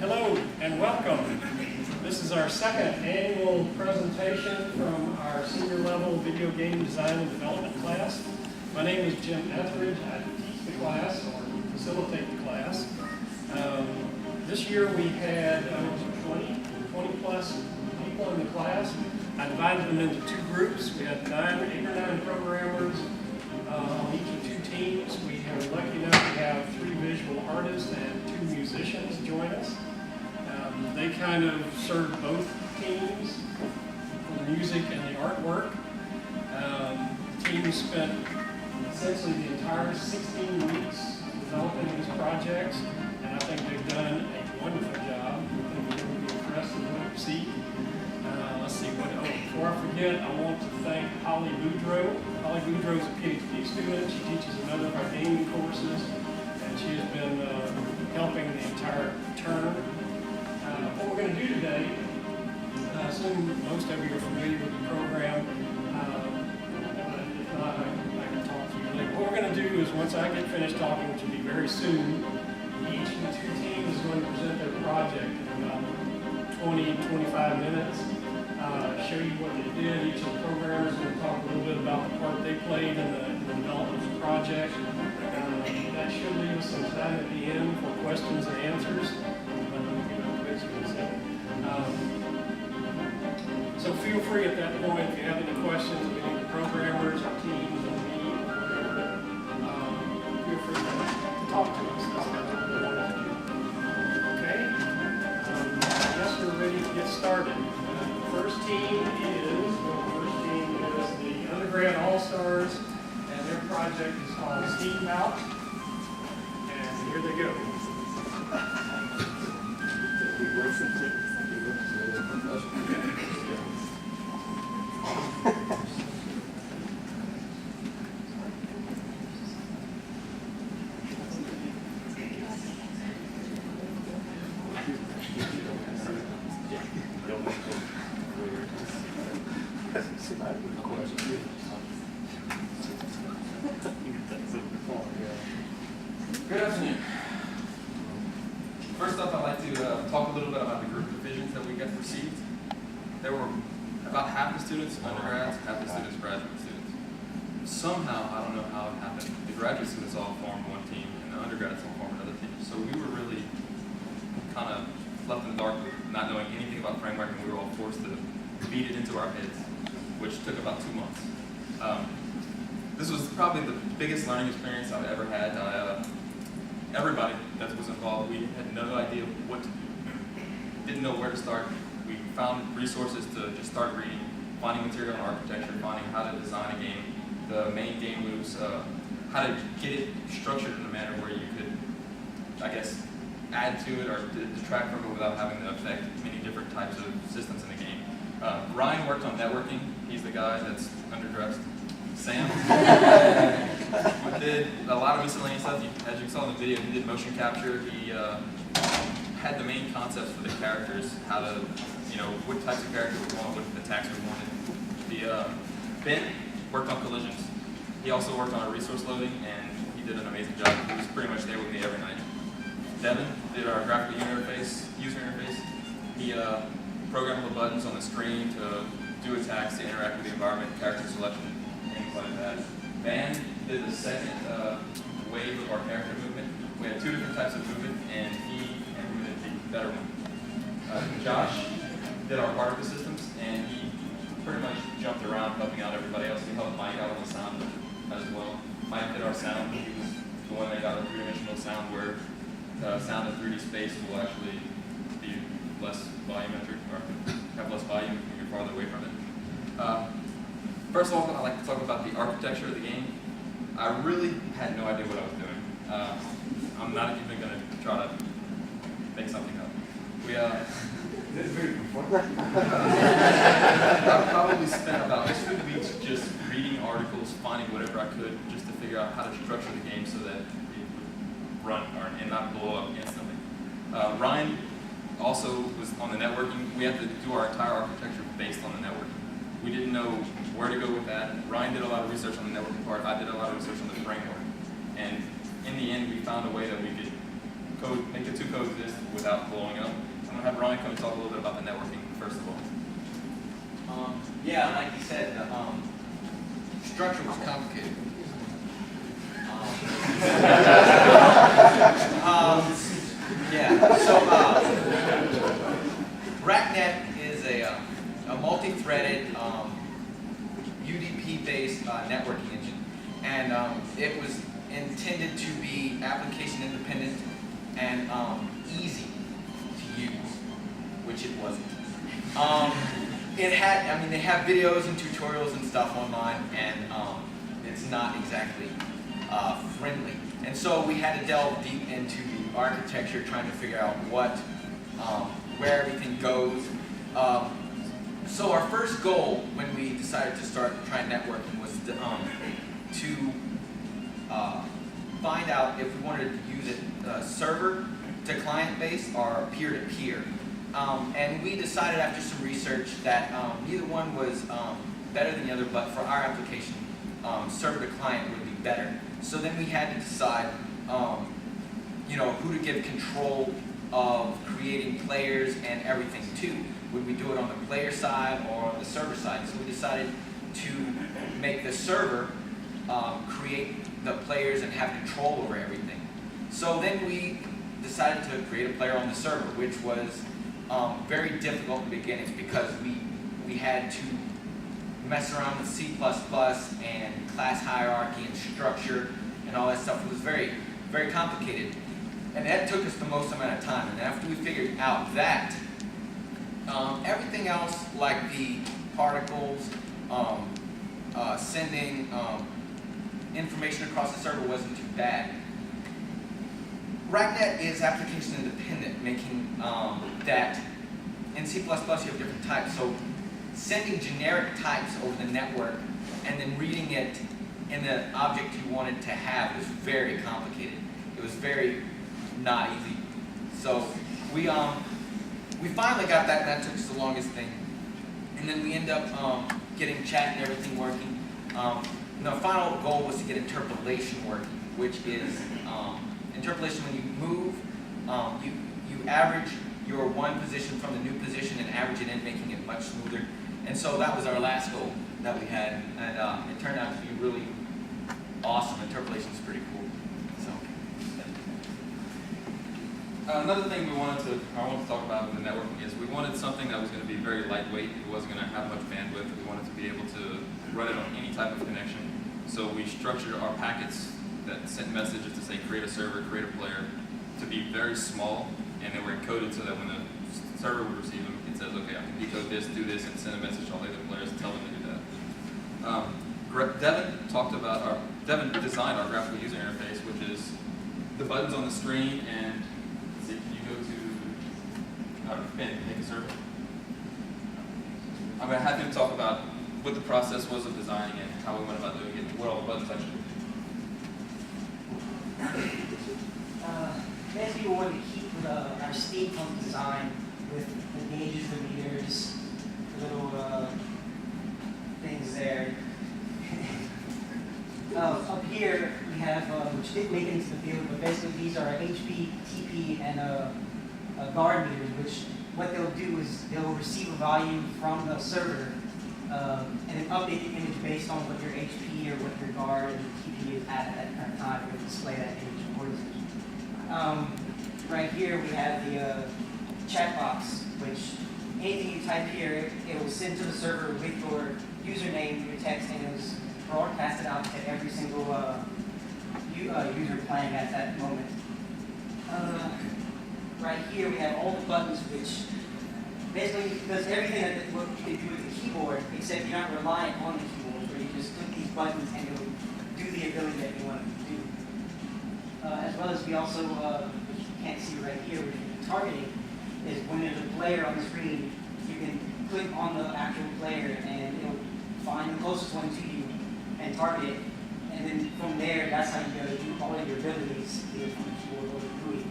Hello and welcome. This is our second annual presentation from our senior level video game design and development class. My name is Jim Etheridge. I teach the class or facilitate the class. This year we had 20 plus people in the class. I divided them into two groups. We had 8 or 9 programmers on each of 2 teams. We are lucky enough to have 3 visual artists and 2 musicians join us. They kind of served both teams for the music and the artwork. The team spent essentially the entire 16 weeks developing these projects, and I think they've done a wonderful job. I think you'll be impressed with what you see. Let's see what. Oh, before I forget, I want to thank Holly Boudreau. Holly Boudreau is a PhD student. She teaches another of our gaming courses, and she has been helping the entire term. What we're going to do today, I assume most of you are familiar with the program. If not, I can talk to you later. What we're going to do is once I get finished talking, which will be very soon, each of the 2 teams is going to present their project in about 20-25 minutes. Show you what they did. Each of the programmers is going to talk a little bit about the part they played in the development of the project. That should leave us some time at the end for questions and answers. So feel free at that point if you have any questions of any of the programmers or teams or me or whatever. Feel free to talk to us. That's what we want to do. Okay? I guess we're ready to get started. The first team is the undergrad All-Stars, and their project is called Steam Out. And here they go. Good afternoon. First up, I'd like to talk a little bit about the group divisions that we got received. There were about half the students undergrads, half the students graduate students. Somehow, I don't know how it happened, the graduate students all formed one team and the undergrads all formed another team. So we were really kind of left in the dark with not knowing anything about framework, and we were all forced to beat it into our heads, which took about 2 months. This was probably the biggest learning experience I've ever had. Everybody that was involved, we had no idea what to do. Didn't know where to start. We found resources to just start reading, finding material on architecture, finding how to design a game, the main game loops, how to get it structured in a manner where you could, I guess, add to it or detract from it without having to affect many different types of systems in the game. Ryan worked on networking. He's the guy that's underdressed. Sam did a lot of miscellaneous stuff. As you saw in the video, he did motion capture. He had the main concepts for the characters, how to, what types of characters we want, what attacks we wanted. Ben worked on collisions. He also worked on resource loading, and he did an amazing job. He was pretty much there with me every night. Devin did our graphical user interface. He programmed the buttons on the screen to do attacks, to interact with the environment, character selection, things like that. Van did the second wave of our character movement. We had 2 different types of movement, and he implemented the better one. Josh did our particle systems, and he pretty much jumped around helping out everybody else. He helped Mike out on the sound as well. Mike did our sound. He was the one that got a 3-dimensional sound where sound in 3D space will actually be less volumetric or have less volume when you're farther away from it. First of all, I'd like to talk about the architecture of the game. I really had no idea what I was doing. I'm not even going to try to make something up. I probably spent about 2 weeks just reading articles, finding whatever I could, just to figure out how to structure the game so that it would run and not blow up instantly. Ryan also was on the networking. We had to do our entire architecture based on the networking. We didn't know where to go with that. Ryan did a lot of research on the networking part. I did a lot of research on the framework. And in the end, we found a way that we could make the two coexist without blowing up. I'm gonna have Ryan come and talk a little bit about the networking first of all. Yeah, like you said, the structure was complicated. RackNet is a multi-threaded UDP-based networking engine, and it was intended to be application independent and easy to use, which it wasn't. It had, I mean, they have videos and tutorials and stuff online, and it's not exactly friendly. And so we had to delve deep into the architecture, trying to figure out where everything goes. So our first goal when we decided to start trying networking was to find out if we wanted to use it server to client based or peer to peer. And we decided after some research that neither one was better than the other, but for our application, server to client would be better. So then we had to decide, who to give control of creating players and everything to. Would we do it on the player side or on the server side? So we decided to make the server create the players and have control over everything. So then we decided to create a player on the server, which was very difficult in the beginning because we had to mess around with C++ and class hierarchy and structure and all that stuff. It was very, very complicated. And that took us the most amount of time. And after we figured out that, everything else like the particles, sending information across the server wasn't too bad. RackNet is application independent, making that in C++ you have different types. So sending generic types over the network and then reading it in the object you wanted to have was very complicated. It was very not easy. So we finally got that, and that took us the longest thing. And then we end up getting chat and everything working. And the final goal was to get interpolation working, which is interpolation when you move, you average your one position from the new position and average it in, making it much smoother. And so that was our last goal that we had, and it turned out to be really awesome. Interpolation is pretty cool. So. Another thing I wanted to talk about with the networking is we wanted something that was going to be very lightweight. It wasn't going to have much bandwidth. We wanted to be able to run it on any type of connection. So we structured our packets that sent messages to say create a server, create a player, to be very small, and they were encoded so that when the server would receive them, it says, okay, I can decode this, do this, and send a message to all the other players and tell them to do that. Devin designed our graphical user interface, which is the buttons on the screen, and let's see, can you go to make a server? I'm going to have him talk about what the process was of designing it, how we went about doing it, what all the buttons actually do. Basically, we wanted to keep our steampunk design with the gauges, the meters, little things there. Up here, we have, which didn't make it into the field, but basically these are HP, TP, and guard meters, which what they'll do is they'll receive a value from the server and then update the image based on what your HP or what your guard and TP is at that current time. It will display that image accordingly. Right here we have the chat box, which anything you type here, it will send to the server with your username, your text, and it was broadcasted out to every single user playing at that moment. Right here we have all the buttons, which basically does everything that what you can do with the keyboard, except you're not reliant on the keyboard, where you just click these buttons and it will do the ability that you want it to do. As well as we also, which you can't see right here, which is targeting, is when there's a player on the screen, you can click on the actual player and it'll find the closest one to you and target it. And then from there, that's how you do all of your abilities, either from the keyboard or the GUI.